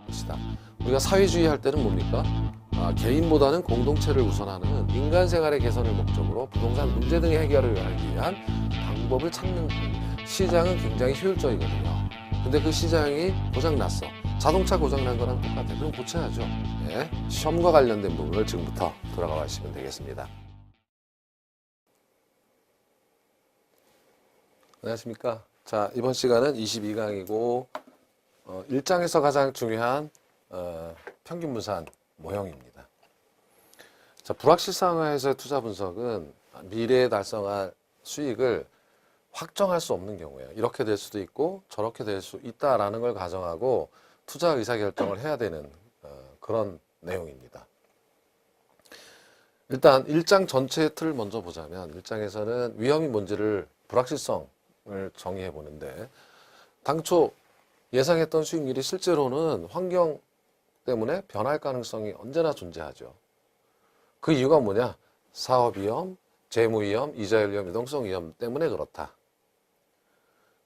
것이다. 우리가 사회주의 할 때는 뭡니까? 개인보다는 공동체를 우선하는 인간 생활의 개선을 목적으로 부동산 문제 등의 해결을 하기 위한 방법을 찾는 시장은 굉장히 효율적이거든요. 근데 그 시장이 고장났어. 자동차 고장난 거랑 똑같아. 그럼 고쳐야죠. 네. 시험과 관련된 부분을 지금부터 들어가 보시면 되겠습니다. 안녕하십니까. 자, 이번 시간은 22강이고 1장에서 가장 중요한 평균 분산 모형입니다. 자, 불확실성에서의 투자 분석은 미래에 달성할 수익을 확정할 수 없는 경우에요. 이렇게 될 수도 있고 저렇게 될 수 있다라는 걸 가정하고 투자 의사결정을 해야 되는 그런 내용입니다. 일단 1장 전체의 틀을 먼저 보자면 1장에서는 위험이 뭔지를 불확실성을 정의해 보는데 당초 예상했던 수익률이 실제로는 환경 때문에 변할 가능성이 언제나 존재하죠. 그 이유가 뭐냐? 사업 위험, 재무 위험, 이자율 위험, 유동성 위험 때문에 그렇다.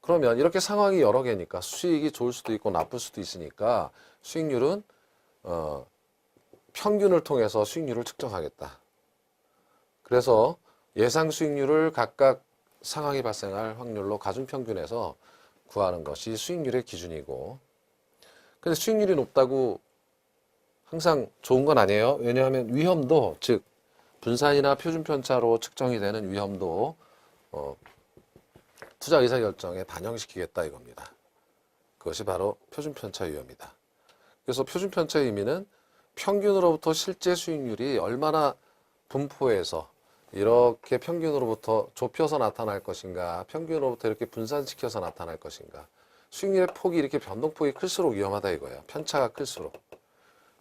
그러면 이렇게 상황이 여러 개니까 수익이 좋을 수도 있고 나쁠 수도 있으니까 수익률은 평균을 통해서 수익률을 측정하겠다. 그래서 예상 수익률을 각각 상황이 발생할 확률로 가중평균해서 구하는 것이 수익률의 기준이고, 근데 수익률이 높다고 항상 좋은 건 아니에요. 왜냐하면 위험도, 즉 분산이나 표준편차로 측정이 되는 위험도 투자 의사결정에 반영시키겠다 이겁니다. 그것이 바로 표준편차 위험이다. 그래서 표준편차의 의미는 평균으로부터 실제 수익률이 얼마나 분포해서 이렇게 평균으로부터 좁혀서 나타날 것인가, 평균으로부터 이렇게 분산시켜서 나타날 것인가. 수익률의 폭이 이렇게 변동폭이 클수록 위험하다 이거예요. 편차가 클수록.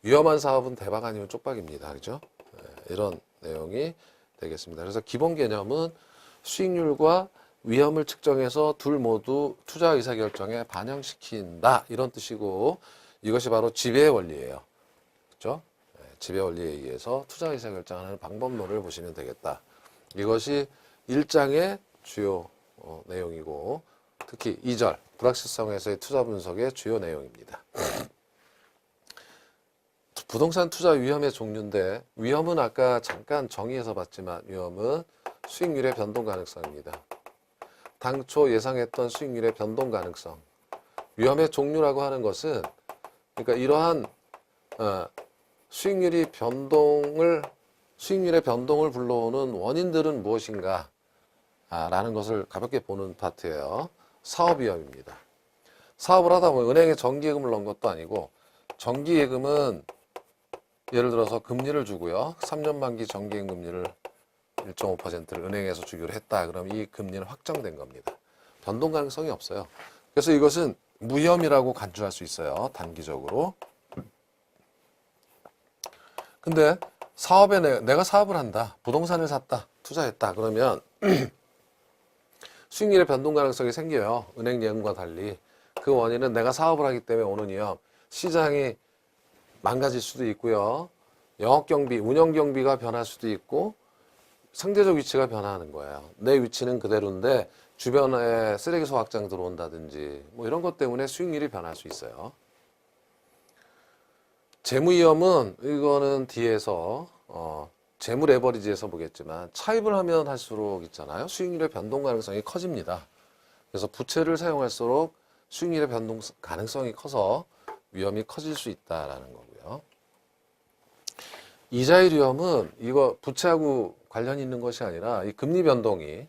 위험한 사업은 대박 아니면 쪽박입니다. 그죠? 이런 내용이 되겠습니다. 그래서 기본 개념은 수익률과 위험을 측정해서 둘 모두 투자 의사결정에 반영시킨다. 이런 뜻이고, 이것이 바로 지배의 원리예요. 그죠? 지배 원리에 의해서 투자 의사결정하는 방법론을 보시면 되겠다. 이것이 1장의 주요 내용이고, 특히 2절 불확실성에서의 투자 분석의 주요 내용입니다. 부동산 투자 위험의 종류인데, 위험은 아까 잠깐 정의해서 봤지만 위험은 수익률의 변동 가능성입니다. 당초 예상했던 수익률의 변동 가능성. 위험의 종류라고 하는 것은, 그러니까 이러한 수익률의 변동을 불러오는 원인들은 무엇인가 라는 것을 가볍게 보는 파트예요. 사업 위험입니다. 사업을 하다 보면 은행에 정기예금을 넣은 것도 아니고, 정기예금은 예를 들어서 금리를 주고요. 3년 만기 정기예금 금리를 1.5%를 은행에서 주기로 했다. 그럼 이 금리는 확정된 겁니다. 변동 가능성이 없어요. 그래서 이것은 무위험이라고 간주할 수 있어요. 단기적으로. 근데 사업에 내가 사업을 한다. 부동산을 샀다. 투자했다. 그러면 수익률의 변동 가능성이 생겨요. 은행 예금과 달리. 그 원인은 내가 사업을 하기 때문에 오는 위험. 시장이 망가질 수도 있고요. 영업경비, 운영경비가 변할 수도 있고 상대적 위치가 변화하는 거예요. 내 위치는 그대로인데 주변에 쓰레기소 확장 들어온다든지 뭐 이런 것 때문에 수익률이 변할 수 있어요. 재무위험은 이거는 뒤에서 재무 레버리지에서 보겠지만 차입을 하면 할수록 있잖아요. 수익률의 변동 가능성이 커집니다. 그래서 부채를 사용할수록 수익률의 변동 가능성이 커서 위험이 커질 수 있다라는 거고요. 이자율 위험은 이거 부채하고 관련이 있는 것이 아니라 이 금리 변동이,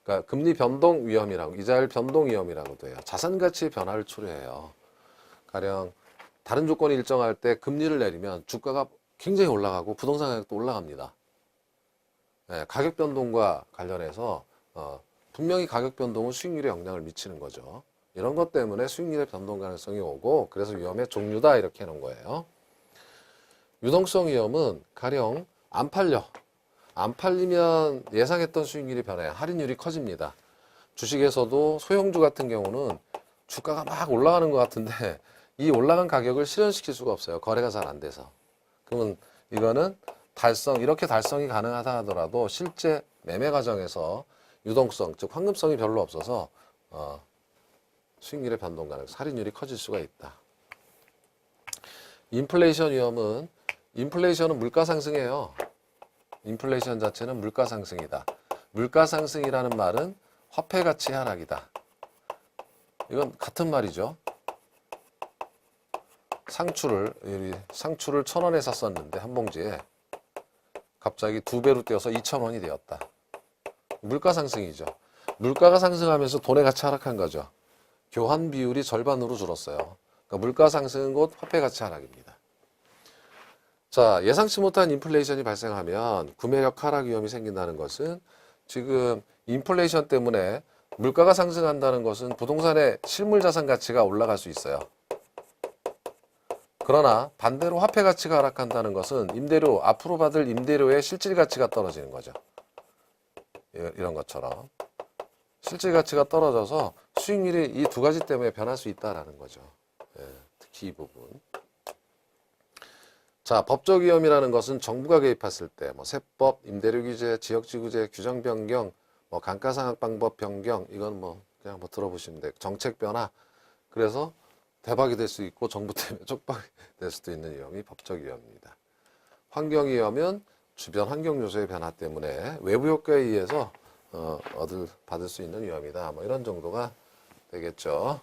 그러니까 금리 변동 위험이라고, 이자율 변동 위험이라고도 해요. 자산 가치의 변화를 초래해요. 가령 다른 조건이 일정할 때 금리를 내리면 주가가 굉장히 올라가고 부동산 가격도 올라갑니다. 네, 가격 변동과 관련해서 분명히 가격 변동은 수익률에 영향을 미치는 거죠. 이런 것 때문에 수익률의 변동 가능성이 오고, 그래서 위험의 종류다 이렇게 해놓은 거예요. 유동성 위험은 가령 안 팔리면 예상했던 수익률이 변해요. 할인율이 커집니다. 주식에서도 소형주 같은 경우는 주가가 막 올라가는 것 같은데 이 올라간 가격을 실현시킬 수가 없어요. 거래가 잘 안 돼서. 그러면 이거는 이렇게 달성이 가능하다 하더라도 실제 매매 과정에서 유동성, 즉 황금성이 별로 없어서 수익률의 변동 가능성, 할인율이 커질 수가 있다. 인플레이션 위험은 인플레이션은 물가 상승이에요. 인플레이션 자체는 물가 상승이다. 물가 상승이라는 말은 화폐 가치 하락이다. 이건 같은 말이죠. 상추를 1,000원에 샀었는데 한 봉지에 갑자기 2배로 뛰어서 2,000원이 되었다. 물가 상승이죠. 물가가 상승하면서 돈의 가치 하락한 거죠. 교환 비율이 절반으로 줄었어요. 그러니까 물가 상승은 곧 화폐 가치 하락입니다. 자, 예상치 못한 인플레이션이 발생하면 구매력 하락 위험이 생긴다는 것은 지금 인플레이션 때문에 물가가 상승한다는 것은 부동산의 실물 자산 가치가 올라갈 수 있어요. 그러나 반대로 화폐 가치가 하락한다는 것은 임대료, 앞으로 받을 임대료의 실질 가치가 떨어지는 거죠. 이런 것처럼. 실질 가치가 떨어져서 수익률이 이 두 가지 때문에 변할 수 있다는 거죠. 특히 이 부분. 자, 법적 위험이라는 것은 정부가 개입했을 때, 세법, 임대료 규제, 지역지구제, 규정 변경, 감가상각 방법 변경, 이건 그냥 들어보시면 돼요. 정책 변화. 그래서 대박이 될 수 있고 정부 때문에 쪽박이 될 수도 있는 위험이 법적 위험입니다. 환경 위험은 주변 환경 요소의 변화 때문에 외부 효과에 의해서 받을 수 있는 위험이다. 이런 정도가 되겠죠.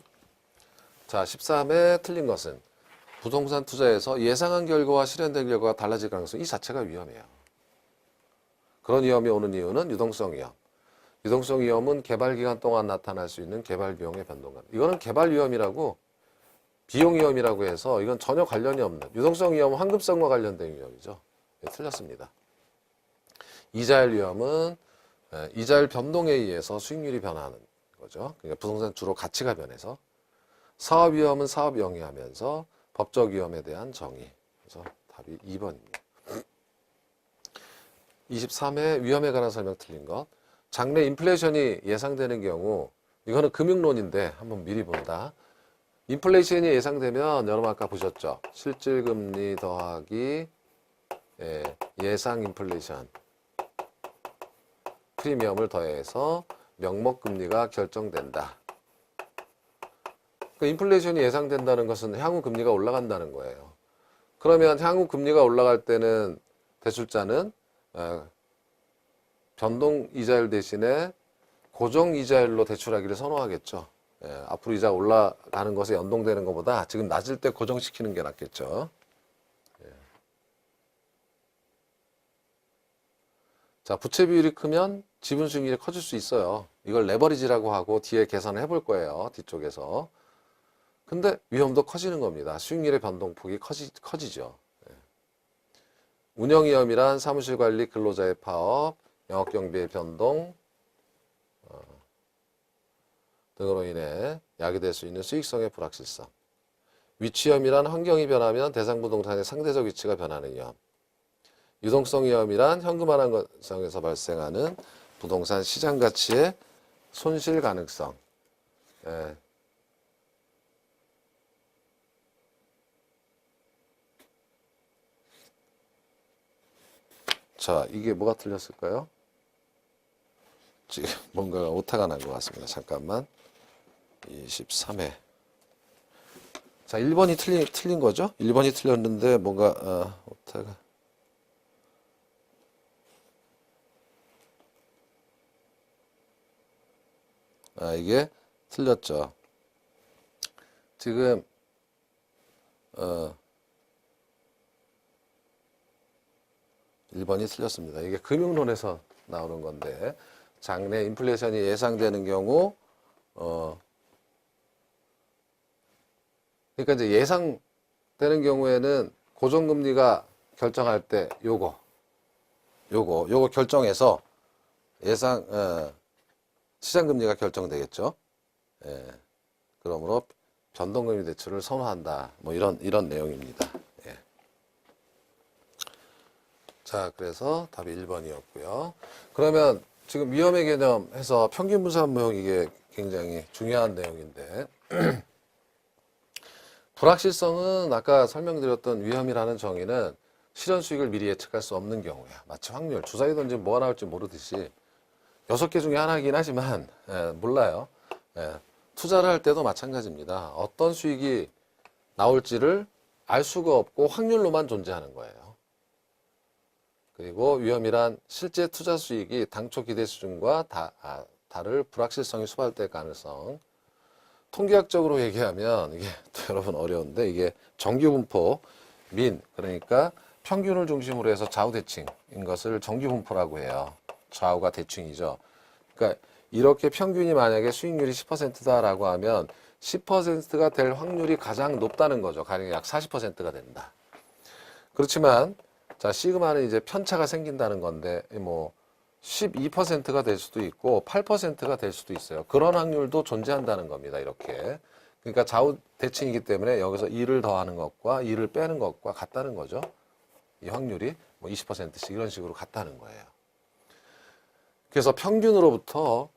자, 13에 틀린 것은 부동산 투자에서 예상한 결과와 실현된 결과가 달라질 가능성 이 자체가 위험해요. 그런 위험이 오는 이유는 유동성 위험. 유동성 위험은 개발 기간 동안 나타날 수 있는 개발 비용의 변동감. 이거는 개발 위험이라고 비용 위험이라고 해서 이건 전혀 관련이 없는 유동성 위험은 환급성과 관련된 위험이죠. 틀렸습니다. 이자율 위험은 이자율 변동에 의해서 수익률이 변하는 거죠. 그러니까 부동산 주로 가치가 변해서. 사업 위험은 사업 영위하면서 법적 위험에 대한 정의. 그래서 답이 2번입니다. 23회 위험에 관한 설명 틀린 것. 장래 인플레이션이 예상되는 경우 이거는 금융론인데 한번 미리 본다. 인플레이션이 예상되면 여러분 아까 보셨죠? 실질금리 더하기 예상 인플레이션 프리미엄을 더해서 명목금리가 결정된다. 그러니까 인플레이션이 예상된다는 것은 향후 금리가 올라간다는 거예요. 그러면 향후 금리가 올라갈 때는 대출자는 변동 이자율 대신에 고정 이자율로 대출하기를 선호하겠죠. 앞으로 이자 올라가는 것에 연동되는 것보다 지금 낮을 때 고정시키는 게 낫겠죠. 자, 부채 비율이 크면 지분 수익률이 커질 수 있어요. 이걸 레버리지라고 하고 뒤에 계산을 해볼 거예요. 뒤쪽에서. 근데 위험도 커지는 겁니다. 수익률의 변동폭이 커지죠. 운영 위험이란 사무실 관리, 근로자의 파업, 영업 경비의 변동 등으로 인해 야기될 수 있는 수익성의 불확실성. 위치 위험이란 환경이 변하면 대상 부동산의 상대적 위치가 변하는 위험. 유동성 위험이란 현금 환원성에서 발생하는 부동산 시장 가치의 손실 가능성. 자, 이게 뭐가 틀렸을까요? 지금 뭔가가 오타가 난 것 같습니다. 잠깐만. 23회. 자, 1번이 틀린 거죠? 1번이 틀렸는데 뭔가 오타가. 이게 틀렸죠. 지금 1번이 틀렸습니다. 이게 금융론에서 나오는 건데 장래 인플레이션이 예상되는 경우 그러니까 이제 예상되는 경우에는 고정금리가 결정할 때 요거 결정해서 예상 시장금리가 결정되겠죠. 그러므로 변동금리 대출을 선호한다. 이런 내용입니다. 자, 그래서 답이 1번이었고요. 그러면 지금 위험의 개념에서 평균 분산 모형 이게 굉장히 중요한 내용인데 불확실성은 아까 설명드렸던 위험이라는 정의는 실현 수익을 미리 예측할 수 없는 경우야. 마치 확률, 주사위 던지면 뭐가 나올지 모르듯이 6개 중에 하나이긴 하지만 몰라요. 투자를 할 때도 마찬가지입니다. 어떤 수익이 나올지를 알 수가 없고 확률로만 존재하는 거예요. 그리고 위험이란 실제 투자 수익이 당초 기대 수준과 다를 불확실성이 수반될 가능성. 통계학적으로 얘기하면 이게 또 여러분 어려운데 이게 정규분포 민 그러니까 평균을 중심으로 해서 좌우 대칭인 것을 정규분포라고 해요. 좌우가 대칭이죠. 그러니까 이렇게 평균이 만약에 수익률이 10%다라고 하면 10%가 될 확률이 가장 높다는 거죠. 가령 약 40%가 된다. 그렇지만 자 시그마는 이제 편차가 생긴다는 건데 뭐 12%가 될 수도 있고 8%가 될 수도 있어요. 그런 확률도 존재한다는 겁니다. 이렇게. 그러니까 좌우 대칭이기 때문에 여기서 2를 더하는 것과 2를 빼는 것과 같다는 거죠. 이 확률이 뭐 20%씩 이런 식으로 같다는 거예요. 그래서 평균으로부터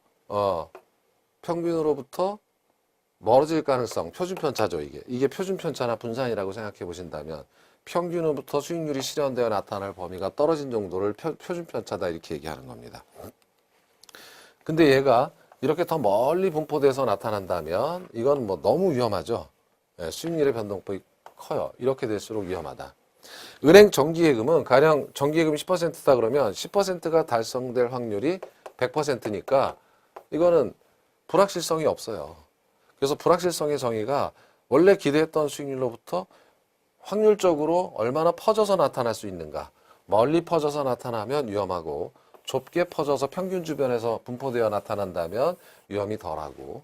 멀어질 가능성, 표준편차죠. 이게 표준편차나 분산이라고 생각해 보신다면 평균으로부터 수익률이 실현되어 나타날 범위가 떨어진 정도를 표준편차다 이렇게 얘기하는 겁니다. 근데 얘가 이렇게 더 멀리 분포돼서 나타난다면 이건 뭐 너무 위험하죠. 수익률의 변동폭이 커요. 이렇게 될수록 위험하다. 은행 정기예금은 가령 정기예금이 10%다 그러면 10%가 달성될 확률이 100%니까 이거는 불확실성이 없어요. 그래서 불확실성의 정의가 원래 기대했던 수익률로부터 확률적으로 얼마나 퍼져서 나타날 수 있는가. 멀리 퍼져서 나타나면 위험하고 좁게 퍼져서 평균 주변에서 분포되어 나타난다면 위험이 덜하고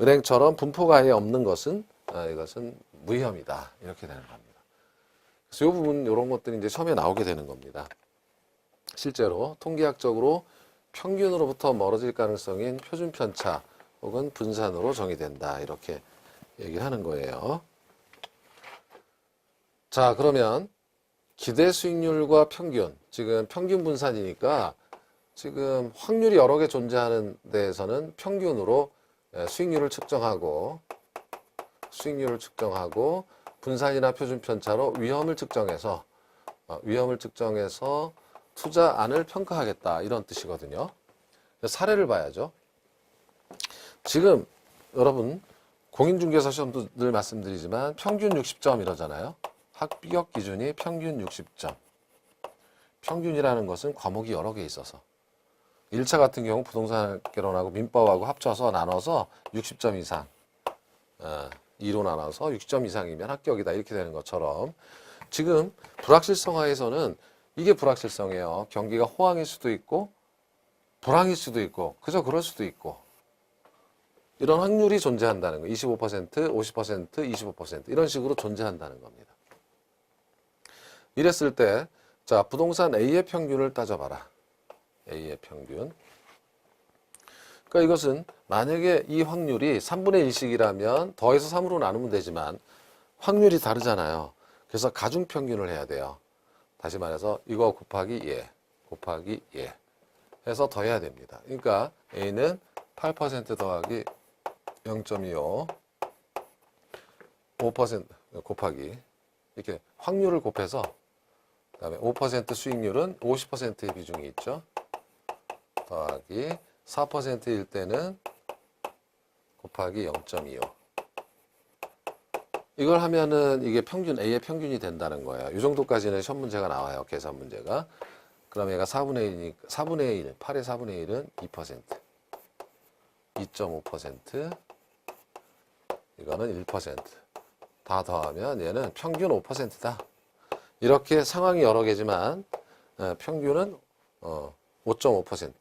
은행처럼 분포가 아예 없는 것은 이것은 무위험이다. 이렇게 되는 겁니다. 그래서 이 부분 이런 것들이 이제 처음에 나오게 되는 겁니다. 실제로 통계학적으로 평균으로부터 멀어질 가능성인 표준편차 혹은 분산으로 정의된다. 이렇게 얘기를 하는 거예요. 자, 그러면 기대 수익률과 평균, 지금 평균 분산이니까 지금 확률이 여러 개 존재하는 데에서는 평균으로 수익률을 측정하고 분산이나 표준 편차로 위험을 측정해서 투자안을 평가하겠다 이런 뜻이거든요. 사례를 봐야죠. 지금 여러분 공인중개사 시험도 늘 말씀드리지만 평균 60점 이러잖아요. 합격 기준이 평균 60점. 평균이라는 것은 과목이 여러 개 있어서 1차 같은 경우 부동산개론하고 민법하고 합쳐서 나눠서 60점 이상 2로 나눠서 60점 이상이면 합격이다 이렇게 되는 것처럼 지금 불확실성 하에서는 이게 불확실성이에요. 경기가 호황일 수도 있고 불황일 수도 있고 그저 그럴 수도 있고 이런 확률이 존재한다는 거예요. 25%, 50%, 25% 이런 식으로 존재한다는 겁니다. 이랬을 때 자, 부동산 A의 평균을 따져봐라. A의 평균. 그러니까 이것은 만약에 이 확률이 3분의 1씩이라면 더해서 3으로 나누면 되지만 확률이 다르잖아요. 그래서 가중평균을 해야 돼요. 다시 말해서 이거 곱하기 얘 해서 더해야 됩니다. 그러니까 A는 8% 더하기 0.25 5% 곱하기 이렇게 확률을 곱해서 그다음에 5% 수익률은 50%의 비중이 있죠. 더하기 4%일 때는 곱하기 0.25 이걸 하면은 이게 평균 A의 평균이 된다는 거예요. 이 정도까지는 시험 문제가 나와요. 계산 문제가. 그럼 얘가 4분의 1, 8의 4분의 1은 2%, 2.5%, 이거는 1%. 다 더하면 얘는 평균 5%다. 이렇게 상황이 여러 개지만 평균은 5.5%.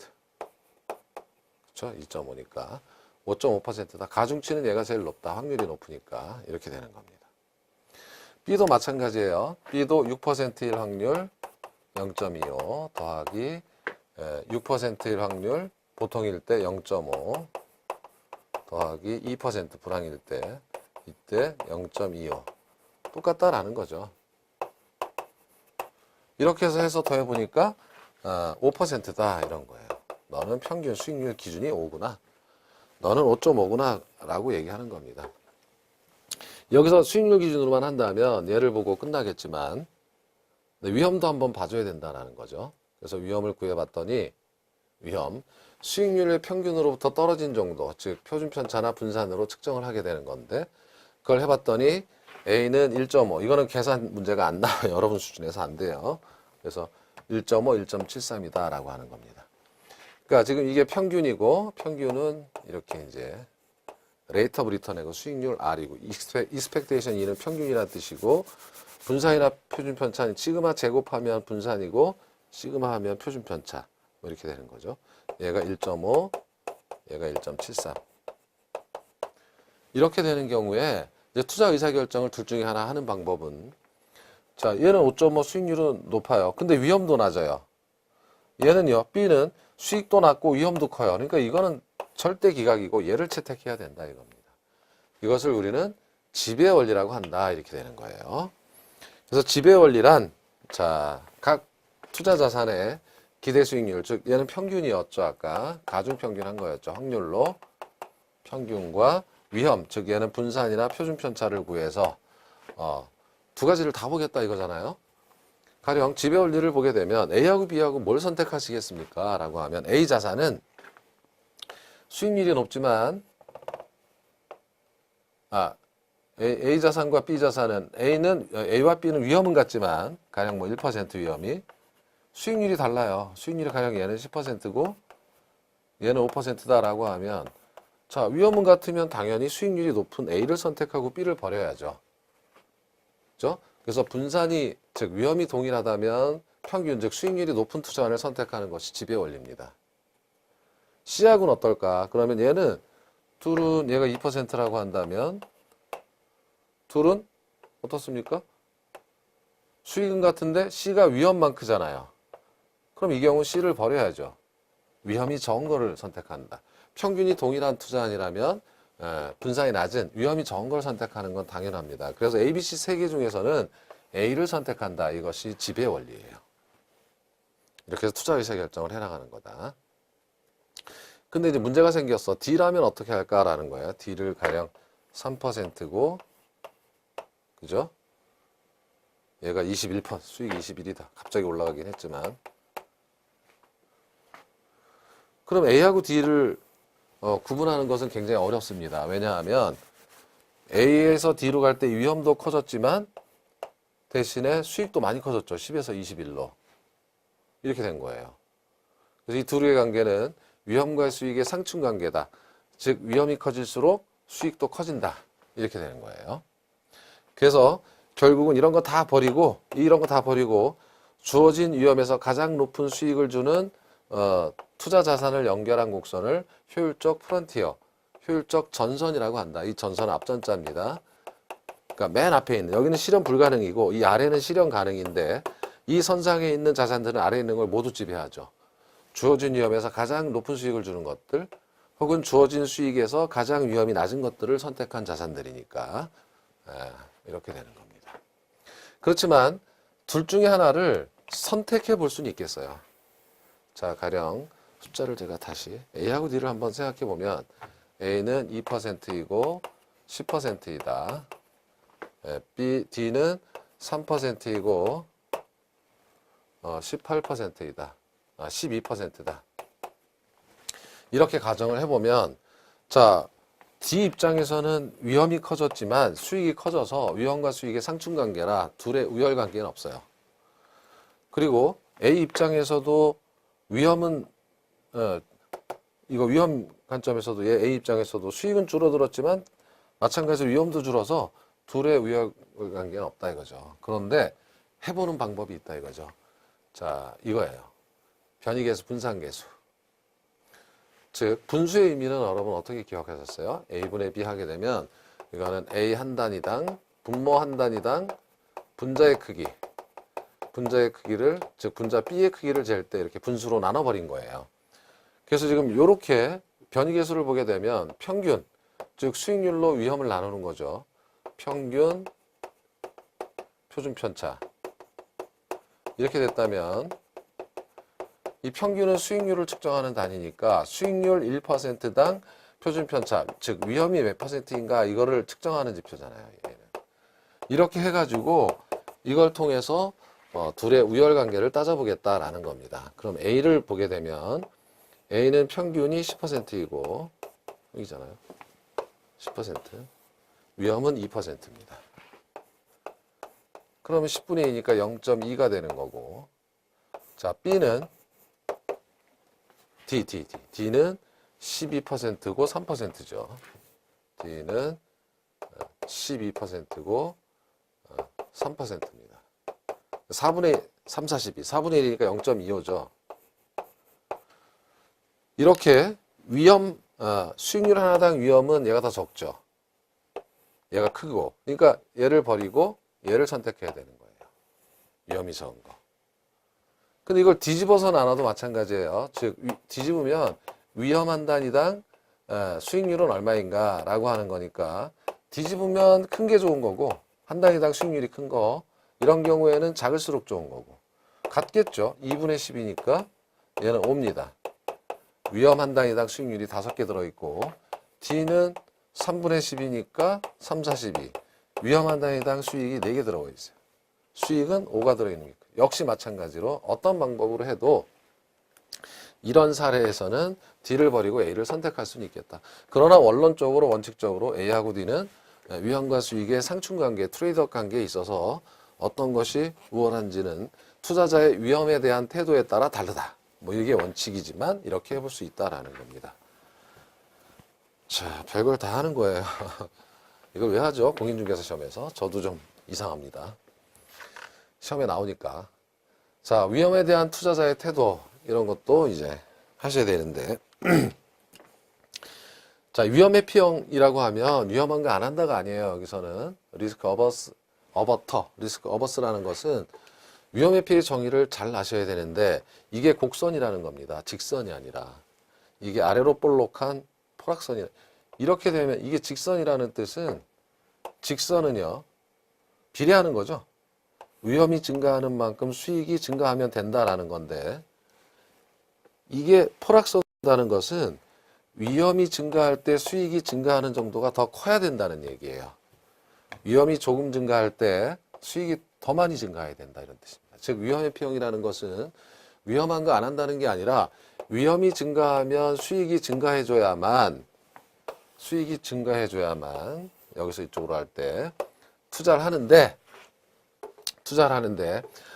그렇죠? 2.5니까 5.5%다. 가중치는 얘가 제일 높다. 확률이 높으니까 이렇게 되는 겁니다. B도 마찬가지예요. B도 6%일 확률 0.25 더하기 6%일 확률 보통일 때 0.5 더하기 2% 불황일 때 이때 0.25 똑같다라는 거죠. 이렇게 해서 더해보니까 5%다 이런 거예요. 너는 평균 수익률 기준이 5구나. 너는 5.5구나 라고 얘기하는 겁니다. 여기서 수익률 기준으로만 한다면 얘를 보고 끝나겠지만 위험도 한번 봐줘야 된다는 거죠. 그래서 위험을 구해봤더니 수익률의 평균으로부터 떨어진 정도, 즉 표준편차나 분산으로 측정을 하게 되는 건데 그걸 해봤더니 A는 1.5. 이거는 계산 문제가 안 나와요. 여러분 수준에서 안 돼요. 그래서 1.5, 1.73이다 라고 하는 겁니다. 그러니까 지금 이게 평균이고, 평균은 이렇게 이제 레이트 오브 리턴이고 수익률 R이고, 익스펙테이션 E는 평균이라는 뜻이고, 분산이나 표준 편차는 시그마 제곱하면 분산이고, 시그마 하면 표준 편차. 뭐 이렇게 되는 거죠. 얘가 1.5, 얘가 1.73. 이렇게 되는 경우에 이제 투자 의사결정을 둘 중에 하나 하는 방법은, 자, 얘는 5.5 수익률은 높아요. 근데 위험도 낮아요. 얘는요, B는 수익도 낮고 위험도 커요. 그러니까 이거는 절대 기각이고 얘를 채택해야 된다 이겁니다. 이것을 우리는 지배 원리라고 한다 이렇게 되는 거예요. 그래서 지배 원리란, 자, 각 투자 자산의 기대 수익률, 즉 얘는 평균이었죠. 아까 가중 평균한 거였죠. 확률로 평균과 위험, 즉 얘는 분산이나 표준 편차를 구해서 두 가지를 다 보겠다 이거잖아요. 가령 지배 원리를 보게 되면 A하고 B하고 뭘 선택하시겠습니까? 라고 하면 A 자산은 수익률이 높지만 A 자산과 B 자산은 A와 B는 위험은 같지만 가령 뭐 1% 위험이 수익률이 달라요. 수익률이 가령 얘는 10%고 얘는 5%다라고 하면, 자, 위험은 같으면 당연히 수익률이 높은 A를 선택하고 B를 버려야죠. 그죠? 그래서 분산이, 즉 위험이 동일하다면 평균, 즉 수익률이 높은 투자원을 선택하는 것이 지배 원리입니다. C하고는 어떨까? 그러면 얘는 둘은 얘가 2%라고 한다면 둘은 어떻습니까? 수익은 같은데 C가 위험만 크잖아요. 그럼 이 경우 C를 버려야죠. 위험이 적은 거를 선택한다. 평균이 동일한 투자원이라면 분산이 낮은 위험이 적은 걸 선택하는 건 당연합니다. 그래서 A, B, C 세 개 중에서는 A를 선택한다. 이것이 지배 원리예요. 이렇게 해서 투자 의사 결정을 해나가는 거다. 근데 이제 문제가 생겼어. D라면 어떻게 할까라는 거예요. D를 가령 3%고, 그죠? 얘가 21%, 수익이 21이다. 갑자기 올라가긴 했지만. 그럼 A하고 D를 구분하는 것은 굉장히 어렵습니다. 왜냐하면 A에서 D로 갈 때 위험도 커졌지만 대신에 수익도 많이 커졌죠. 10에서 21로. 이렇게 된 거예요. 그래서 이 둘의 관계는 위험과 수익의 상충 관계다. 즉 위험이 커질수록 수익도 커진다. 이렇게 되는 거예요. 그래서 결국은 이런 거 다 버리고 주어진 위험에서 가장 높은 수익을 주는 투자 자산을 연결한 곡선을 효율적 프론티어, 효율적 전선이라고 한다. 이 전선은 앞전자입니다. 그러니까 맨 앞에 있는, 여기는 실현 불가능이고 이 아래는 실현 가능인데 이 선상에 있는 자산들은 아래에 있는 걸 모두 지배하죠. 주어진 위험에서 가장 높은 수익을 주는 것들 혹은 주어진 수익에서 가장 위험이 낮은 것들을 선택한 자산들이니까 이렇게 되는 겁니다. 그렇지만 둘 중에 하나를 선택해 볼 수는 있겠어요. 자, 가령 숫자를 제가 다시 A하고 D를 한번 생각해 보면 A는 2%이고 10%이다. D는 3%이고 18%이다. 12%다. 이렇게 가정을 해보면, 자, D 입장에서는 위험이 커졌지만 수익이 커져서 위험과 수익의 상충관계라 둘의 우열관계는 없어요. 그리고 A 입장에서도 위험은 이거 위험 관점에서도 A 입장에서도 수익은 줄어들었지만 마찬가지로 위험도 줄어서 둘의 우열관계는 없다 이거죠. 그런데 해보는 방법이 있다 이거죠. 자, 이거예요. 변이계수, 분산계수. 즉 분수의 의미는 여러분 어떻게 기억하셨어요? A분의 B 하게 되면 이거는 A 한 단위당, 분모 한 단위당 분자의 크기를, 즉 분자 B의 크기를 잴 때 이렇게 분수로 나눠버린 거예요. 그래서 지금 이렇게 변이계수를 보게 되면 평균, 즉 수익률로 위험을 나누는 거죠. 평균, 표준 편차. 이렇게 됐다면 이 평균은 수익률을 측정하는 단위니까 수익률 1%당 표준 편차, 즉 위험이 몇 %인가 이거를 측정하는 지표잖아요. 얘는. 이렇게 해가지고 이걸 통해서 둘의 우열관계를 따져보겠다라는 겁니다. 그럼 A를 보게 되면 A는 평균이 10%이고 여기잖아요. 10%. 위험은 2%입니다. 그러면 10분의 2니까 0.2가 되는 거고. 자, B는 D는 12%고 3%죠. D는 12%고 3%입니다. 4분의 3, 42. 4분의 1이니까 0.25죠. 이렇게 수익률 하나당 위험은 얘가 더 적죠. 얘가 크고. 그러니까 얘를 버리고 얘를 선택해야 되는 거예요. 위험이 적은 거. 근데 이걸 뒤집어서 나눠도 마찬가지예요. 즉, 뒤집으면 위험 한 단위당 수익률은 얼마인가 라고 하는 거니까 뒤집으면 큰 게 좋은 거고 한 단위당 수익률이 큰 거 이런 경우에는 작을수록 좋은 거고 같겠죠. 2분의 10이니까 얘는 5입니다. 위험 한 단위당 수익률이 5개 들어있고 D는 3분의 10이니까 3, 42 위험 한 단위당 수익이 4개 들어가 있어요. 수익은 5가 들어있는 게 역시 마찬가지로 어떤 방법으로 해도 이런 사례에서는 D를 버리고 A를 선택할 수는 있겠다. 그러나 원론적으로 원칙적으로 A하고 D는 위험과 수익의 상충관계, 트레이드업 관계에 있어서 어떤 것이 우월한지는 투자자의 위험에 대한 태도에 따라 다르다. 뭐 이게 원칙이지만 이렇게 해볼 수 있다라는 겁니다. 자, 별걸 다 하는 거예요. 이걸 왜 하죠? 공인중개사 시험에서. 저도 좀 이상합니다. 시험에 나오니까. 자, 위험에 대한 투자자의 태도 이런 것도 이제 하셔야 되는데 자, 위험 회피형이라고 하면 위험한 거 안 한다가 아니에요. 여기서는 리스크 어버터, 리스크 어버스라는 것은 위험 회피의 정의를 잘 아셔야 되는데 이게 곡선이라는 겁니다. 직선이 아니라 이게 아래로 볼록한 포락선이 이렇게 되면 이게 직선이라는 뜻은 직선은요 비례하는 거죠. 위험이 증가하는 만큼 수익이 증가하면 된다라는 건데 이게 포락선이라는 것은 위험이 증가할 때 수익이 증가하는 정도가 더 커야 된다는 얘기예요. 위험이 조금 증가할 때 수익이 더 많이 증가해야 된다 이런 뜻입니다. 즉 위험 회피형이라는 것은 위험한 거 안 한다는 게 아니라 위험이 증가하면 수익이 증가해줘야만 여기서 이쪽으로 할 때 투자를 하는데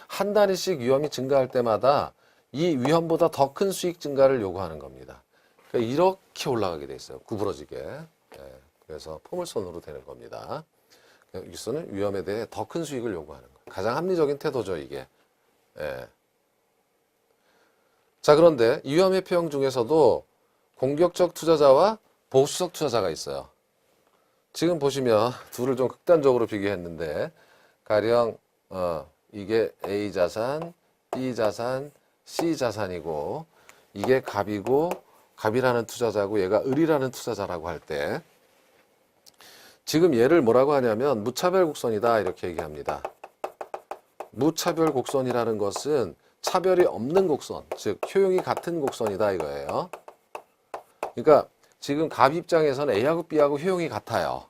한 단위씩 위험이 증가할 때마다 이 위험보다 더 큰 수익 증가를 요구하는 겁니다. 그러니까 이렇게 올라가게 돼 있어요. 구부러지게. 그래서 포물선으로 되는 겁니다. 여기서는 위험에 대해 더 큰 수익을 요구하는 거예요. 가장 합리적인 태도죠, 이게. 자, 그런데 이 위험 회피형 중에서도 공격적 투자자와 보수적 투자자가 있어요. 지금 보시면 둘을 좀 극단적으로 비교했는데 가령 이게 A 자산, B 자산, C 자산이고 이게 갑이고 갑이라는 투자자고 얘가 을이라는 투자자라고 할 때 지금 얘를 뭐라고 하냐면 무차별 곡선이다 이렇게 얘기합니다. 무차별 곡선이라는 것은 차별이 없는 곡선, 즉 효용이 같은 곡선이다 이거예요. 그러니까 지금 갑 입장에서는 A하고 B하고 효용이 같아요.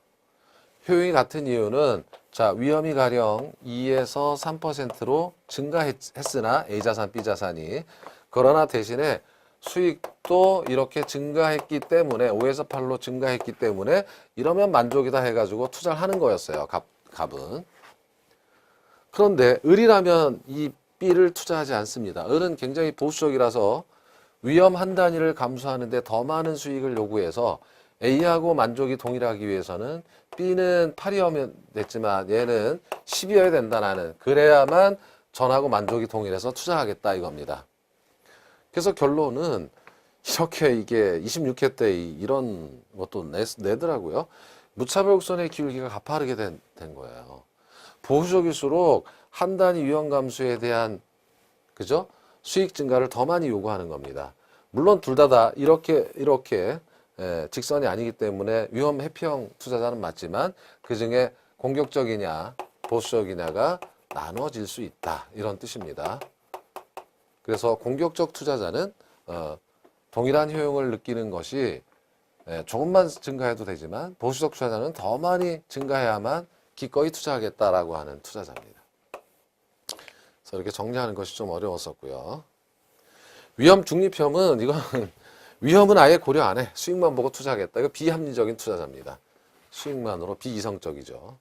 효용이 같은 이유는 자, 위험이 가령 2에서 3%로 증가했으나 A 자산, B 자산이 그러나 대신에 수익도 이렇게 증가했기 때문에 5에서 8로 증가했기 때문에 이러면 만족이다 해가지고 투자를 하는 거였어요. 갑은. 그런데 을이라면 이 B를 투자하지 않습니다. 을은 굉장히 보수적이라서 위험 한 단위를 감수하는데 더 많은 수익을 요구해서 A하고 만족이 동일하기 위해서는 B는 8이면 됐지만 얘는 10이어야 된다 나는. 그래야만 전하고 만족이 동일해서 투자하겠다 이겁니다. 그래서 결론은 이렇게 이게 26회 때 이런 것도 내더라고요. 무차별 곡선의 기울기가 가파르게 된 거예요. 보수적일수록 한 단위 위험 감수에 대한 그죠? 수익 증가를 더 많이 요구하는 겁니다. 물론 둘 다 이렇게 직선이 아니기 때문에 위험 회피형 투자자는 맞지만 그중에 공격적이냐 보수적이냐가 나눠질 수 있다 이런 뜻입니다. 그래서 공격적 투자자는 동일한 효용을 느끼는 것이 조금만 증가해도 되지만 보수적 투자자는 더 많이 증가해야만 기꺼이 투자하겠다라고 하는 투자자입니다. 그래서 이렇게 정리하는 것이 좀 어려웠었고요. 위험 중립형은 이건 위험은 아예 고려 안 해. 수익만 보고 투자하겠다. 이거 비합리적인 투자자입니다. 수익만으로 비이성적이죠.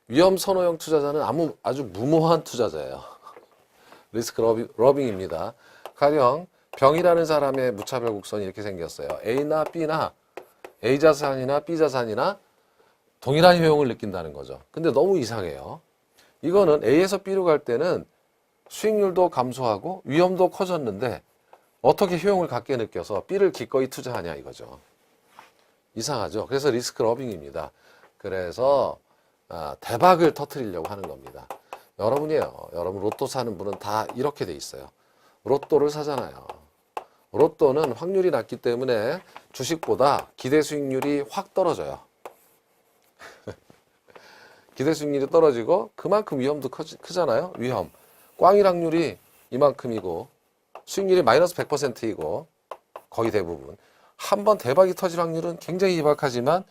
위험 선호형 투자자는 아주 무모한 투자자예요. 리스크 러빙입니다. 가령 병이라는 사람의 무차별 곡선이 이렇게 생겼어요. A나 B나 A 자산이나 B 자산이나 동일한 효용을 느낀다는 거죠. 근데 너무 이상해요. 이거는 A에서 B로 갈 때는 수익률도 감소하고 위험도 커졌는데 어떻게 효용을 같게 느껴서 B를 기꺼이 투자하냐 이거죠. 이상하죠. 그래서 리스크 러빙입니다. 그래서 대박을 터뜨리려고 하는 겁니다. 여러분이에요. 여러분 로또 사는 분은 다 이렇게 돼 있어요. 로또를 사잖아요. 로또는 확률이 낮기 때문에 주식보다 기대 수익률이 확 떨어져요. 기대 수익률이 떨어지고 그만큼 위험도 크잖아요. 위험. 꽝일 확률이 이만큼이고 수익률이 마이너스 100%이고 거의 대부분. 한번 대박이 터질 확률은 굉장히 희박하지만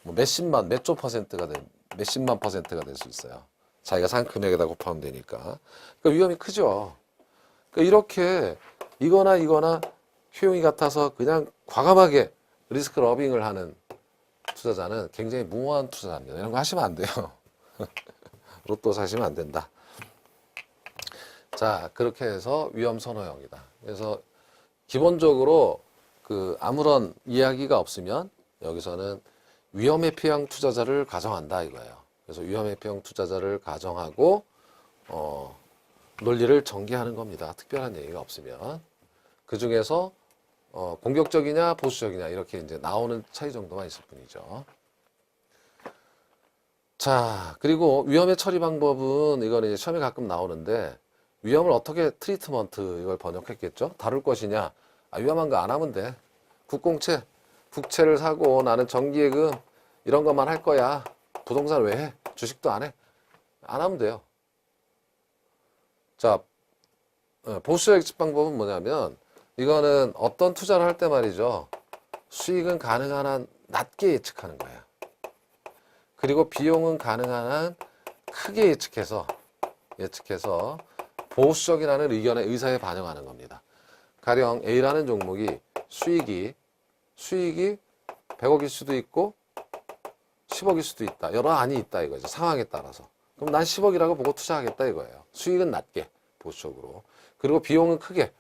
뭐 몇십만 퍼센트가 될 수 있어요. 자기가 산 금액에다 곱하면 되니까. 그러니까 위험이 크죠. 그러니까 이렇게 이거나 효용이 같아서 그냥 과감하게 리스크 러빙을 하는 투자자는 굉장히 무모한 투자자입니다. 이런 거 하시면 안 돼요. 로또 사시면 안 된다. 자, 그렇게 해서 위험 선호형이다. 그래서 기본적으로 아무런 이야기가 없으면 여기서는 위험 회피형 투자자를 가정한다 이거예요. 그래서 위험 회피형 투자자를 가정하고 논리를 전개하는 겁니다. 특별한 얘기가 없으면. 그 중에서 공격적이냐 보수적이냐 이렇게 이제 나오는 차이 정도만 있을 뿐이죠. 자, 그리고 위험의 처리 방법은 이거는 이제 시험에 가끔 나오는데 위험을 어떻게 트리트먼트 이걸 번역했겠죠? 다룰 것이냐? 위험한 거 안 하면 돼. 국공채, 국채를 사고 나는 정기예금 이런 것만 할 거야. 부동산 왜 해? 주식도 안 해. 안 하면 돼요. 자, 보수 예측 방법은 뭐냐면 이거는 어떤 투자를 할 때 말이죠. 수익은 가능한 한 낮게 예측하는 거예요. 그리고 비용은 가능한 한 크게 예측해서 보수적이라는 의사에 반영하는 겁니다. 가령 A라는 종목이 수익이 100억일 수도 있고 10억일 수도 있다. 여러 안이 있다 이거죠. 상황에 따라서. 그럼 난 10억이라고 보고 투자하겠다 이거예요. 수익은 낮게 보수적으로. 그리고 비용은 크게.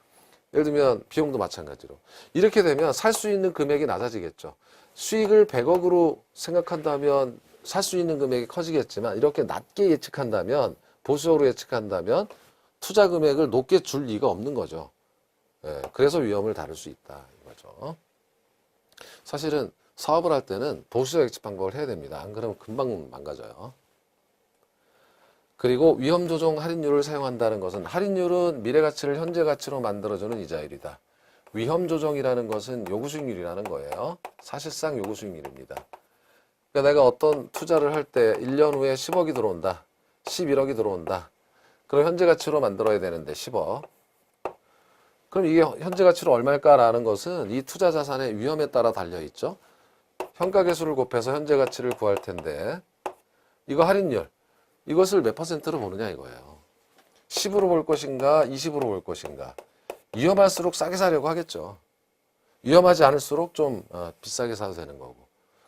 예를 들면 비용도 마찬가지로. 이렇게 되면 살 수 있는 금액이 낮아지겠죠. 수익을 100억으로 생각한다면 살 수 있는 금액이 커지겠지만 이렇게 낮게 예측한다면 보수적으로 예측한다면 투자 금액을 높게 줄 리가 없는 거죠. 예, 그래서 위험을 다룰 수 있다 이거죠. 사실은 사업을 할 때는 보수적 예측 방법을 해야 됩니다. 안 그러면 금방 망가져요. 그리고 위험 조정 할인율을 사용한다는 것은 할인율은 미래 가치를 현재 가치로 만들어주는 이자율이다. 위험 조정이라는 것은 요구 수익률이라는 거예요. 사실상 요구 수익률입니다. 그러니까 내가 어떤 투자를 할 때 1년 후에 10억이 들어온다. 11억이 들어온다. 그럼 현재 가치로 만들어야 되는데 10억. 그럼 이게 현재 가치로 얼마일까라는 것은 이 투자 자산의 위험에 따라 달려있죠. 현가계수를 곱해서 현재 가치를 구할 텐데 이거 할인율. 이것을 몇 퍼센트로 보느냐 이거예요. 10으로 볼 것인가 20으로 볼 것인가. 위험할수록 싸게 사려고 하겠죠. 위험하지 않을수록 좀 비싸게 사도 되는 거고.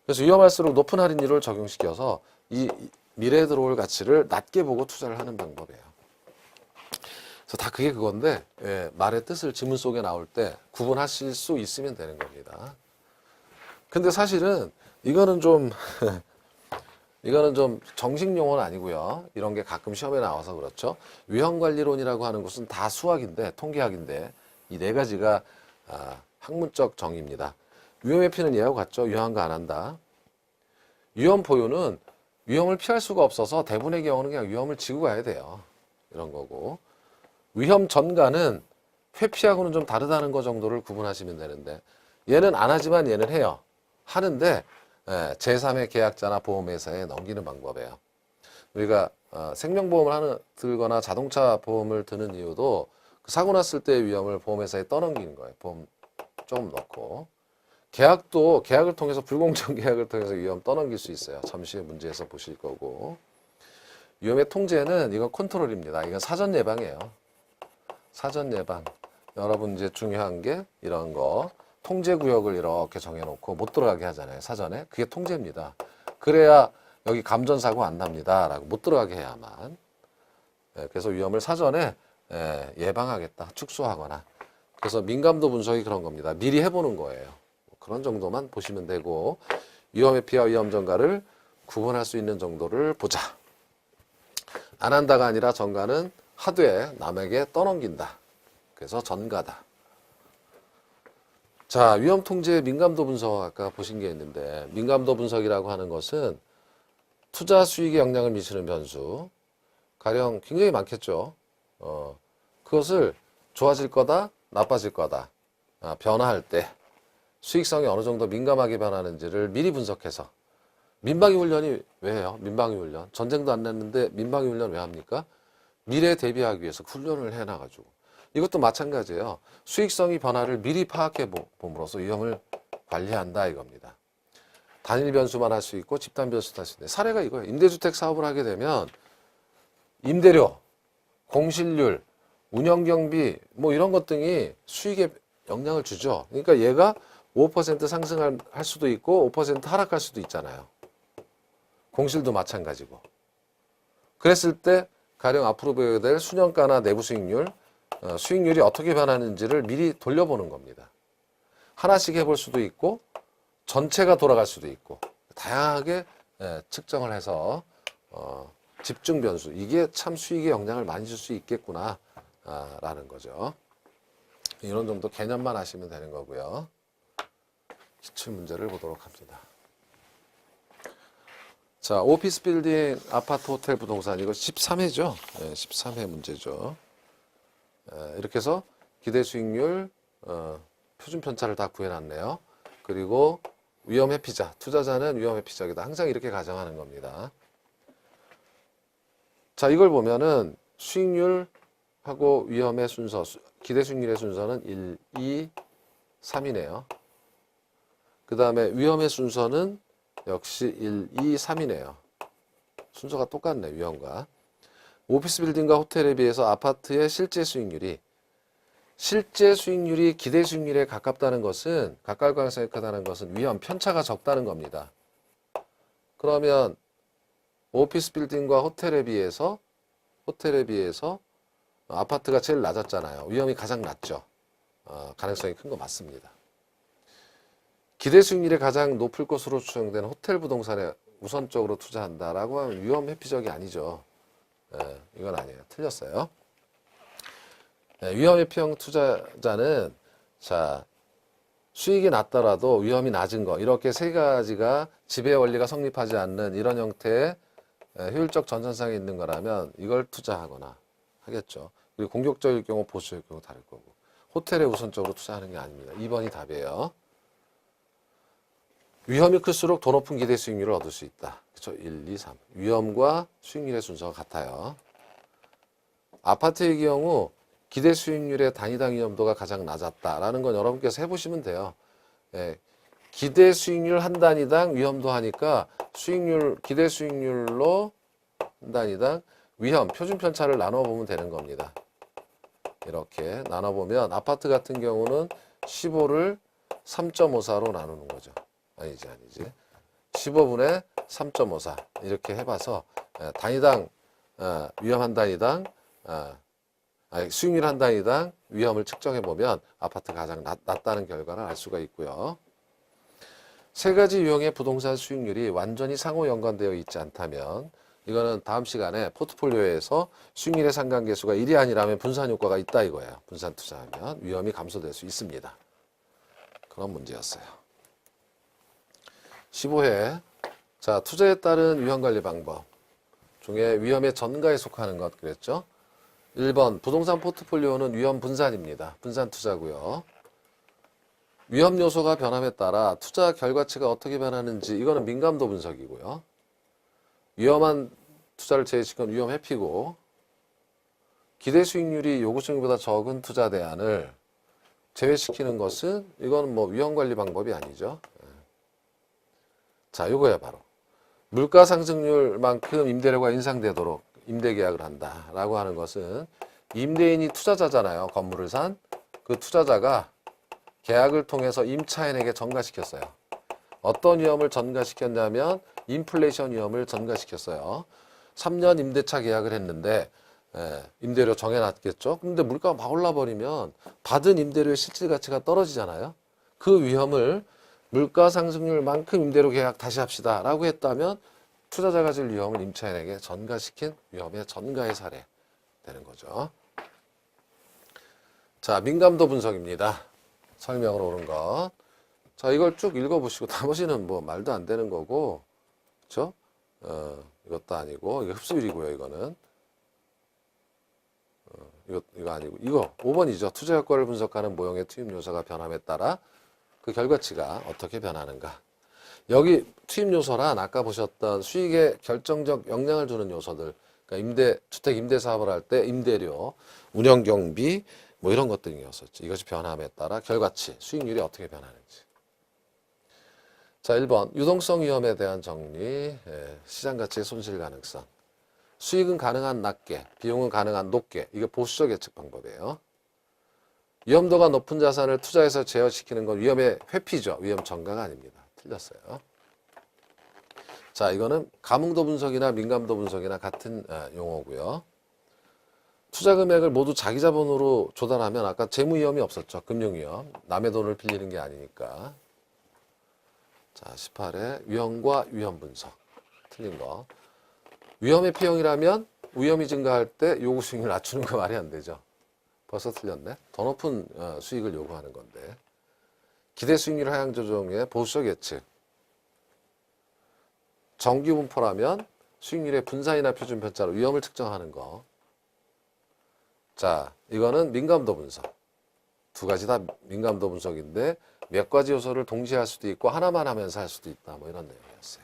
그래서 위험할수록 높은 할인율을 적용시켜서 이 미래에 들어올 가치를 낮게 보고 투자를 하는 방법이에요. 그래서 다 그게 그건데 말의 뜻을 지문 속에 나올 때 구분하실 수 있으면 되는 겁니다. 근데 사실은 이거는 좀 정식 용어는 아니고요. 이런 게 가끔 시험에 나와서 그렇죠. 위험관리론이라고 하는 것은 다 수학인데 통계학인데 이 네 가지가 학문적 정의입니다. 위험회피는 이하고 같죠. 위험한 거 안 한다. 위험 보유는 위험을 피할 수가 없어서 대부분의 경우는 그냥 위험을 지고 가야 돼요. 이런 거고. 위험 전가는 회피하고는 좀 다르다는 거 정도를 구분하시면 되는데 얘는 안 하지만 얘는 해요. 하는데 제3의 계약자나 보험회사에 넘기는 방법이에요. 우리가 생명보험을 들거나 자동차 보험을 드는 이유도 그 사고 났을 때의 위험을 보험회사에 떠넘기는 거예요. 보험 조금 넣고. 계약을 통해서 불공정 계약을 통해서 위험 떠넘길 수 있어요. 잠시 후에 문제에서 보실 거고. 위험의 통제는 이건 컨트롤입니다. 이건 사전 예방이에요. 사전 예방. 여러분 이제 중요한 게 이런 거. 통제 구역을 이렇게 정해놓고 못 들어가게 하잖아요. 사전에. 그게 통제입니다. 그래야 여기 감전사고 안 납니다 라고 못 들어가게 해야만. 그래서 위험을 사전에 예방하겠다, 축소하거나. 그래서 민감도 분석이 그런 겁니다. 미리 해보는 거예요. 그런 정도만 보시면 되고, 위험 회피와 위험 전가를 구분할 수 있는 정도를 보자. 안 한다가 아니라 전가는 하되 남에게 떠넘긴다. 그래서 전가다. 자, 위험 통제의 민감도 분석 아까 보신 게 있는데, 민감도 분석이라고 하는 것은 투자 수익에 영향을 미치는 변수, 가령 굉장히 많겠죠. 그것을 좋아질 거다, 나빠질 거다, 변화할 때 수익성이 어느 정도 민감하게 변하는지를 미리 분석해서. 민방위 훈련이 왜 해요? 민방위 훈련. 전쟁도 안 났는데 민방위 훈련 왜 합니까? 미래에 대비하기 위해서 훈련을 해놔가지고. 이것도 마찬가지예요. 수익성이 변화를 미리 파악해 봄으로써 위험을 관리한다 이겁니다. 단일 변수만 할 수 있고 집단 변수도 할 수 있는데, 사례가 이거예요. 임대주택 사업을 하게 되면 임대료, 공실률, 운영경비 뭐 이런 것 등이 수익에 영향을 주죠. 그러니까 얘가 5% 상승할 수도 있고 5% 하락할 수도 있잖아요. 공실도 마찬가지고. 그랬을 때 가령 앞으로 보게 될 수년가나 내부 수익률, 수익률이 어떻게 변하는지를 미리 돌려보는 겁니다. 하나씩 해볼 수도 있고 전체가 돌아갈 수도 있고 다양하게 측정을 해서 집중 변수, 이게 참 수익에 영향을 많이 줄 수 있겠구나 라는 거죠. 이런 정도 개념만 아시면 되는 거고요. 기출 문제를 보도록 합니다. 자, 오피스 빌딩, 아파트, 호텔, 부동산, 이거 13회죠. 13회 문제죠. 이렇게 해서 기대 수익률, 표준 편차를 다 구해놨네요. 그리고 위험 회피자, 투자자는 위험 회피자이다. 항상 이렇게 가정하는 겁니다. 자, 이걸 보면은 수익률하고 위험의 순서, 기대 수익률의 순서는 1, 2, 3이네요. 그 다음에 위험의 순서는 역시 1, 2, 3이네요. 순서가 똑같네, 위험과. 오피스 빌딩과 호텔에 비해서 아파트의 실제 수익률이 기대 수익률에 가깝다는 것은, 가까울 가능성이 크다는 것은 위험 편차가 적다는 겁니다. 그러면 오피스 빌딩과 호텔에 비해서 아파트가 제일 낮았잖아요. 위험이 가장 낮죠. 가능성이 큰 거 맞습니다. 기대 수익률이 가장 높을 것으로 추정되는 호텔 부동산에 우선적으로 투자한다라고 하면 위험 회피적이 아니죠. 이건 아니에요. 틀렸어요. 위험 회피형 투자자는, 자, 수익이 낮더라도 위험이 낮은 거, 이렇게 세 가지가 지배 원리가 성립하지 않는 이런 형태의 효율적 전선상에 있는 거라면 이걸 투자하거나 하겠죠. 그리고 공격적일 경우 보수일 경우 다를 거고. 호텔에 우선적으로 투자하는 게 아닙니다. 2번이 답이에요. 위험이 클수록 더 높은 기대 수익률을 얻을 수 있다. 그렇죠? 1, 2, 3. 위험과 수익률의 순서가 같아요. 아파트의 경우 기대 수익률의 단위당 위험도가 가장 낮았다라는 건 여러분께서 해보시면 돼요. 기대 수익률 한 단위당 위험도 하니까 기대 수익률로 한 단위당 위험, 표준 편차를 나눠보면 되는 겁니다. 이렇게 나눠보면 아파트 같은 경우는 15를 3.54로 나누는 거죠. 아니지. 15분의 3.54 이렇게 해봐서 단위당 위험 한 단위당 수익률 한 단위당 위험을 측정해보면 아파트가 가장 낮다는 결과를 알 수가 있고요. 세 가지 유형의 부동산 수익률이 완전히 상호 연관되어 있지 않다면, 이거는 다음 시간에 포트폴리오에서 수익률의 상관계수가 1이 아니라면 분산 효과가 있다 이거예요. 분산 투자하면 위험이 감소될 수 있습니다. 그런 문제였어요. 15회. 자, 투자에 따른 위험관리 방법 중에 위험의 전가에 속하는 것 그랬죠. 1번 부동산 포트폴리오는 위험 분산입니다. 분산 투자고요. 위험 요소가 변함에 따라 투자 결과치가 어떻게 변하는지, 이거는 민감도 분석이고요. 위험한 투자를 제외시킨 위험 회피고, 기대 수익률이 요구 수익률보다 적은 투자 대안을 제외시키는 것은, 이건 뭐 위험 관리 방법이 아니죠. 자, 요거야 바로 물가 상승률만큼 임대료가 인상되도록 임대 계약을 한다라고 하는 것은, 임대인이 투자자잖아요. 건물을 산 그 투자자가 계약을 통해서 임차인에게 전가시켰어요. 어떤 위험을 전가시켰냐면 인플레이션 위험을 전가시켰어요. 3년 임대차 계약을 했는데 임대료 정해놨겠죠. 근데 물가가 막 올라버리면 받은 임대료의 실질 가치가 떨어지잖아요. 그 위험을 물가 상승률만큼 임대료 계약 다시 합시다 라고 했다면 투자자가 질 위험을 임차인에게 전가시킨 위험의 전가의 사례 되는 거죠. 자, 민감도 분석입니다. 설명으로 오는 것. 자, 이걸 쭉 읽어보시고 나머지는 뭐 말도 안 되는 거고, 그렇죠? 이것도 아니고, 이거 흡수율이고요, 이거는. 이거 아니고, 이거 5번이죠. 투자 효과를 분석하는 모형의 투입 요소가 변함에 따라 그 결과치가 어떻게 변하는가. 여기 투입 요소란 아까 보셨던 수익에 결정적 영향을 주는 요소들, 그러니까 주택 임대 사업을 할 때 임대료, 운영 경비, 뭐 이런 것들이었었죠. 이것이 변함에 따라 결과치, 수익률이 어떻게 변하는지. 자, 1번 유동성 위험에 대한 정리, 시장 가치의 손실 가능성. 수익은 가능한 낮게, 비용은 가능한 높게. 이게 보수적 예측 방법이에요. 위험도가 높은 자산을 투자해서 제어시키는 건 위험의 회피죠. 위험 전가가 아닙니다. 틀렸어요. 자, 이거는 감흥도 분석이나 민감도 분석이나 같은 용어고요. 투자 금액을 모두 자기 자본으로 조달하면 아까 재무 위험이 없었죠. 금융 위험. 남의 돈을 빌리는 게 아니니까. 자, 18회 위험과 위험 분석. 틀린 거. 위험의 P형이라면 위험이 증가할 때 요구 수익을 낮추는 거 말이 안 되죠. 벌써 틀렸네. 더 높은 수익을 요구하는 건데. 기대 수익률 하향 조정의 보수적 예측. 정규 분포라면 수익률의 분산이나 표준 편차로 위험을 측정하는 거. 자, 이거는 민감도 분석. 두 가지 다 민감도 분석인데 몇 가지 요소를 동시에 할 수도 있고 하나만 하면서 할 수도 있다. 뭐 이런 내용이었어요.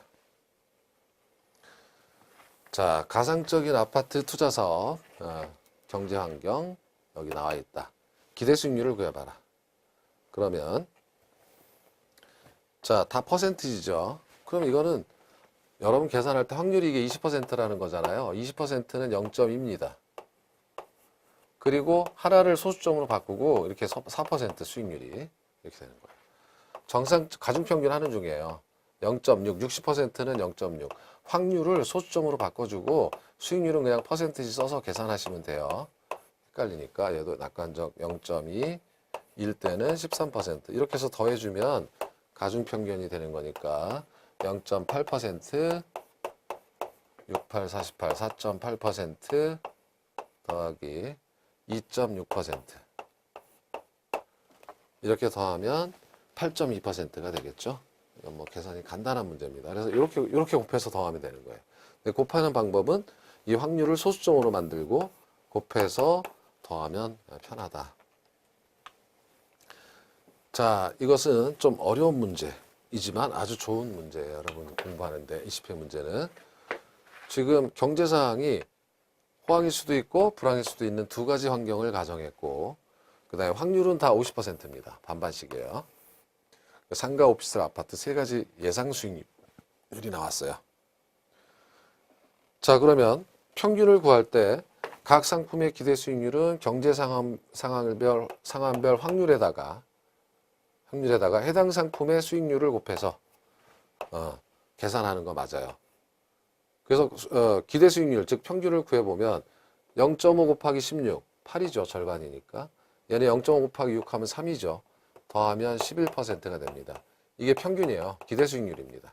자, 가상적인 아파트 투자 사업, 경제 환경 여기 나와 있다. 기대 수익률을 구해봐라. 그러면 자, 다 퍼센티지죠. 그럼 이거는 여러분 계산할 때 확률이 이게 20%라는 거잖아요. 20%는 0.2입니다. 그리고 하나를 소수점으로 바꾸고 이렇게 4% 수익률이 이렇게 되는 거예요. 정상 가중평균 하는 중이에요. 0.6, 60%는 0.6. 확률을 소수점으로 바꿔주고 수익률은 그냥 퍼센티지 써서 계산하시면 돼요. 헷갈리니까 얘도 낙관적 0.2, 1 때는 13%. 이렇게 해서 더해주면 가중평균이 되는 거니까 0.8%, 68, 48, 4.8% 더하기 2.6%. 이렇게 더하면 8.2%가 되겠죠. 이건 뭐 계산이 간단한 문제입니다. 그래서 이렇게 곱해서 더하면 되는 거예요. 근데 곱하는 방법은 이 확률을 소수점으로 만들고 곱해서 더하면 편하다. 자, 이것은 좀 어려운 문제이지만 아주 좋은 문제예요. 여러분 공부하는데 20회 문제는 지금 경제 상황이 호황일 수도 있고 불황일 수도 있는 두 가지 환경을 가정했고 그 다음에 확률은 다 50%입니다. 반반씩이에요. 상가, 오피스텔, 아파트 세 가지 예상 수익률이 나왔어요. 자, 그러면 평균을 구할 때 각 상품의 기대 수익률은 경제 상황별 확률에다가 해당 상품의 수익률을 곱해서 계산하는 거 맞아요. 그래서 기대 수익률, 즉 평균을 구해보면 0.5 곱하기 16, 8이죠. 절반이니까. 얘는 0.5 곱하기 6 하면 3이죠. 더하면 11%가 됩니다. 이게 평균이에요. 기대 수익률입니다.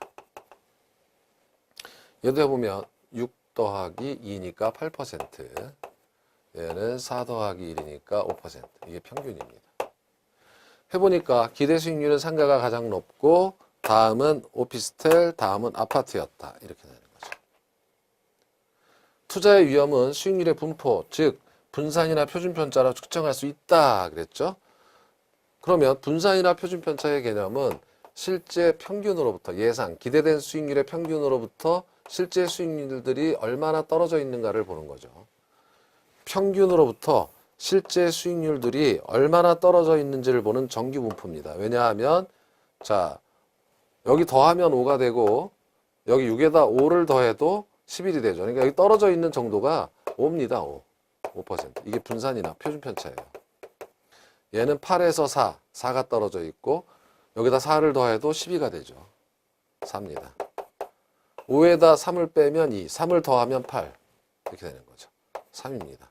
얘도 해보면 6 더하기 2니까 8%. 얘는 4 더하기 1이니까 5%. 이게 평균입니다. 해보니까 기대 수익률은 상가가 가장 높고 다음은 오피스텔, 다음은 아파트였다. 이렇게 되는 거죠. 투자의 위험은 수익률의 분포, 즉 분산이나 표준편차로 측정할 수 있다 그랬죠. 그러면 분산이나 표준편차의 개념은 실제 평균으로부터 예상, 기대된 수익률의 평균으로부터 실제 수익률들이 얼마나 떨어져 있는가를 보는 거죠. 평균으로부터 실제 수익률들이 얼마나 떨어져 있는지를 보는 정규 분포입니다. 왜냐하면 자, 여기 더하면 5가 되고 여기 6에다 5를 더해도 11이 되죠. 그러니까 여기 떨어져 있는 정도가 5입니다. 5%. 이게 분산이나 표준편차예요. 얘는 8에서 4가 떨어져 있고 여기다 4를 더해도 12가 되죠. 4입니다. 5에다 3을 빼면 2, 3을 더하면 8 이렇게 되는 거죠. 3입니다.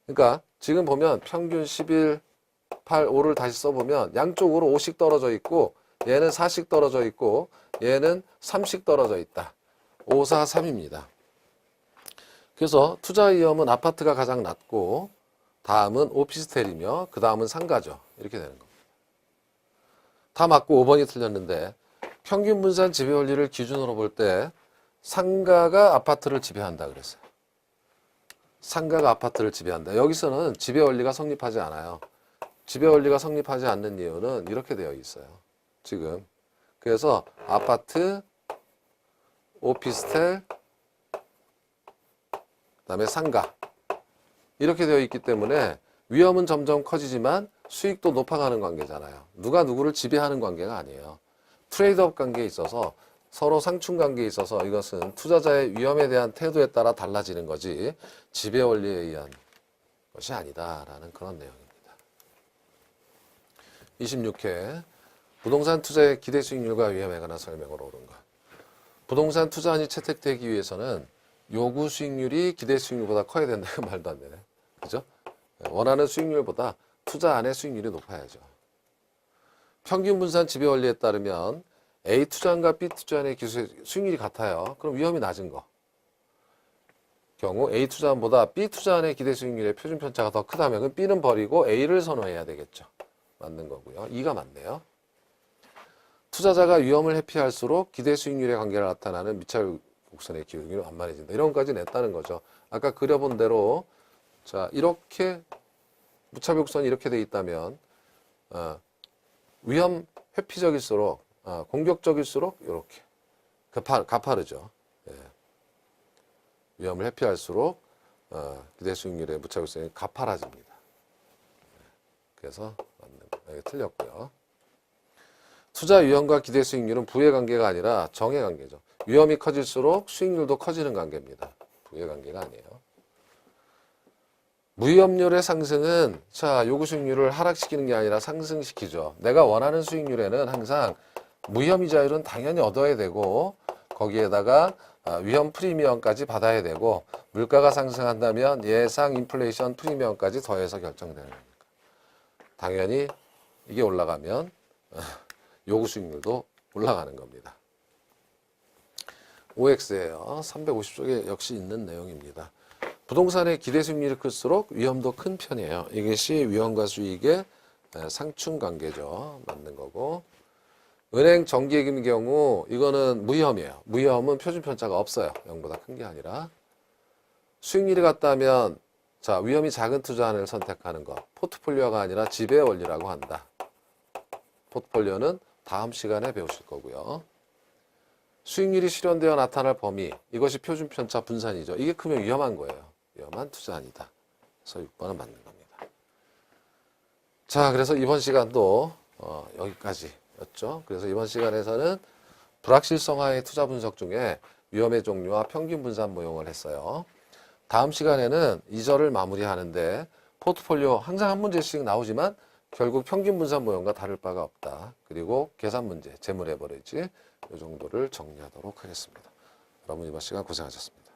그러니까 지금 보면 평균 11, 8, 5를 다시 써보면 양쪽으로 5씩 떨어져 있고 얘는 4씩 떨어져 있고 얘는 3씩 떨어져 있다. 5, 4, 3입니다. 그래서 투자 위험은 아파트가 가장 낮고 다음은 오피스텔이며 그 다음은 상가죠. 이렇게 되는 겁니다. 다 맞고 5번이 틀렸는데 평균 분산 지배 원리를 기준으로 볼 때 상가가 아파트를 지배한다 그랬어요. 상가가 아파트를 지배한다. 여기서는 지배 원리가 성립하지 않아요. 지배 원리가 성립하지 않는 이유는 이렇게 되어 있어요. 지금 그래서 아파트, 오피스텔, 그다음에 상가 이렇게 되어 있기 때문에 위험은 점점 커지지만 수익도 높아가는 관계잖아요. 누가 누구를 지배하는 관계가 아니에요. 트레이드업 관계에 있어서 서로 상충 관계에 있어서 이것은 투자자의 위험에 대한 태도에 따라 달라지는 거지 지배 원리에 의한 것이 아니다라는 그런 내용입니다. 26회 부동산 투자의 기대 수익률과 위험에 관한 설명으로 옳은 것. 부동산 투자안이 채택되기 위해서는 요구 수익률이 기대 수익률보다 커야 된다. 그 말도 안 되네. 그죠? 원하는 수익률보다 투자안의 수익률이 높아야죠. 평균 분산 지배 원리에 따르면 A 투자안과 B 투자안의 수익률이 같아요. 그럼 위험이 낮은 거. 경우 A 투자안보다 B 투자안의 기대 수익률의 표준 편차가 더 크다면 그럼 B는 버리고 A를 선호해야 되겠죠. 맞는 거고요. 2가 맞네요. 투자자가 위험을 회피할수록 기대 수익률의 관계가 나타나는 미차율 곡선의 기울기는 완만해진다. 이런 것까지 냈다는 거죠. 아까 그려본 대로 자 이렇게 무차별 곡선이 이렇게 돼 있다면 위험 회피적일수록 공격적일수록 이렇게 가파르죠. 예. 위험을 회피할수록 기대 수익률의 무차별 곡선이 가파라집니다. 그래서 맞는 거. 틀렸고요. 투자 위험과 기대 수익률은 부의 관계가 아니라 정의 관계죠. 위험이 커질수록 수익률도 커지는 관계입니다. 부의 관계가 아니에요. 무위험률의 상승은 요구 수익률을 하락시키는 게 아니라 상승시키죠. 내가 원하는 수익률에는 항상 무위험 이자율은 당연히 얻어야 되고 거기에다가 위험 프리미엄까지 받아야 되고 물가가 상승한다면 예상 인플레이션 프리미엄까지 더해서 결정되는 거니까. 당연히 이게 올라가면 요구 수익률도 올라가는 겁니다. OX예요. 350쪽에 역시 있는 내용입니다. 부동산의 기대 수익률이 클수록 위험도 큰 편이에요. 이것이 위험과 수익의 상충 관계죠. 맞는 거고. 은행 정기예금의 경우 이거는 무위험이에요. 무위험은 표준 편차가 없어요. 0보다 큰 게 아니라. 수익률이 같다면 위험이 작은 투자안을 선택하는 것. 포트폴리오가 아니라 지배 원리라고 한다. 포트폴리오는 다음 시간에 배우실 거고요. 수익률이 실현되어 나타날 범위. 이것이 표준 편차 분산이죠. 이게 크면 위험한 거예요. 위험한 투자안이다. 그래서 6번은 맞는 겁니다. 자, 그래서 이번 시간도 여기까지였죠. 그래서 이번 시간에서는 불확실성화의 투자 분석 중에 위험의 종류와 평균 분산 모형을 했어요. 다음 시간에는 2절을 마무리하는데 포트폴리오 항상 한 문제씩 나오지만 결국 평균 분산 모형과 다를 바가 없다. 그리고 계산 문제, 재물 에버리지 이 정도를 정리하도록 하겠습니다. 여러분 이번 시간 고생하셨습니다.